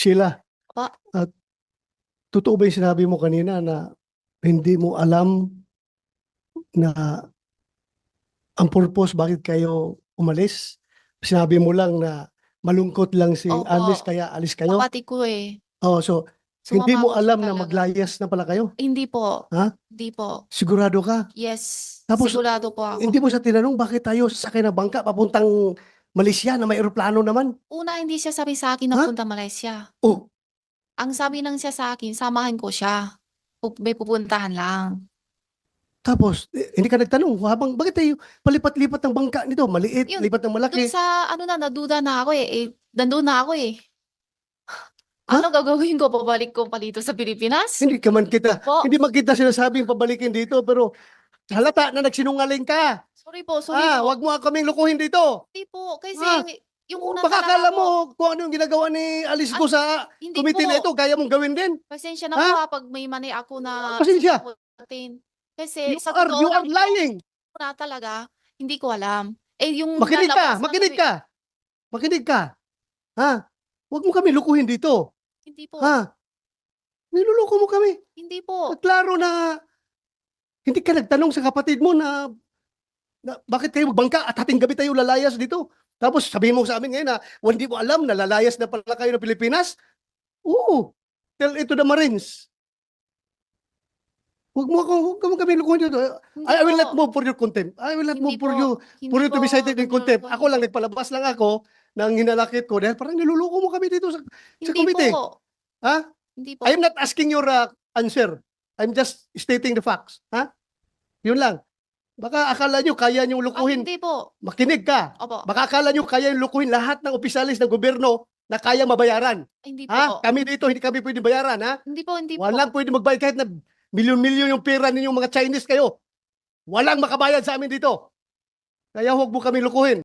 Sheila, Pa, totoo ba yung sinabi mo kanina na hindi mo alam na ang purpose bakit kayo umalis? Sinabi mo lang na malungkot lang si Alice opo, kaya alis kayo? kapatid ko eh. Oh, so hindi Sumama mo ako siya alam na talaga. maglayas na pala kayo? Hindi po. Ha? Hindi po. Sigurado ka? Yes, Tapos sigurado po ako. hindi mo sa tinanong bakit tayo sasakay ng bangka papuntang Malaysia na may eroplano naman? Una, hindi siya sabi sa akin na Ha? punta Malaysia. Oh, Ang sabi lang siya sa akin, samahan ko siya. May pupuntahan lang. tapos hindi ka nagtanong habang bakit tayo palipat-lipat ng bangka nito? Maliit, Yun, lipat ng dun malaki. sa ano na, naduda na ako eh. Nandun na ako eh. Ha? Ano gagawin ko? Pabalik ko pa dito sa Pilipinas? Hindi ka man kita, Po, hindi man kita sinasabing pabalikin dito, pero halata na nagsinungaling ka. sorry po, sorry po. Wag mo kaming lukuhin dito. Hindi po, kasi Ah, yung Kung una baka talaga akala po, mo kung ano yung ginagawa ni Alice Go sa hindi committee na ito, po. kaya mong gawin din. Pasensya na po Ha? pag may mani ako na Pasensya. sasagutin. Kasi sa You totoo are lang po, lying. na talaga, hindi ko alam. Eh, yung Makinig ka, lalabas na makinig ka. Makinig ka. Ha? Huwag mo kami lukuhin dito. Hindi po, Ha? Niluloko mo kami. hindi po. Klaro na hindi ka nagtanong sa kapatid mo na bakit kayo magbangka at hating gabi tayo lalayas dito. Tapos sabihin mo sa amin ngayon na hindi mo alam na lalayas na pala kayo ng Pilipinas. Oo. Tell it to the Marines. Huwag mo kami lukuhin dito. Hindi I will po. not move for your contempt. I will not Hindi move for po. you Hindi for you to po be cited in ganun contempt. po. Ako lang nagpalabas lang ako ng hinalakit ko dahil parang niluloko mo kami dito sa Hindi committee. po. Ha? Hindi po. I am not asking your answer. I'm just stating the facts. Ha? Yun lang. Baka akala nyo kaya nyo lukuhin. Hindi po. Makinig ka. Opo. Baka akala nyo kaya nyo lukuhin lahat ng opisyalis ng gobyerno na kaya mabayaran. Hindi Ha? po. Kami dito, hindi kami pwede bayaran. Ha? Hindi po, hindi po. Walang pwede magbayad kahit na milyon-milyon yung pera ninyong mga Chinese kayo. Walang makabayad sa amin dito. Kaya huwag mo kami lukuhin.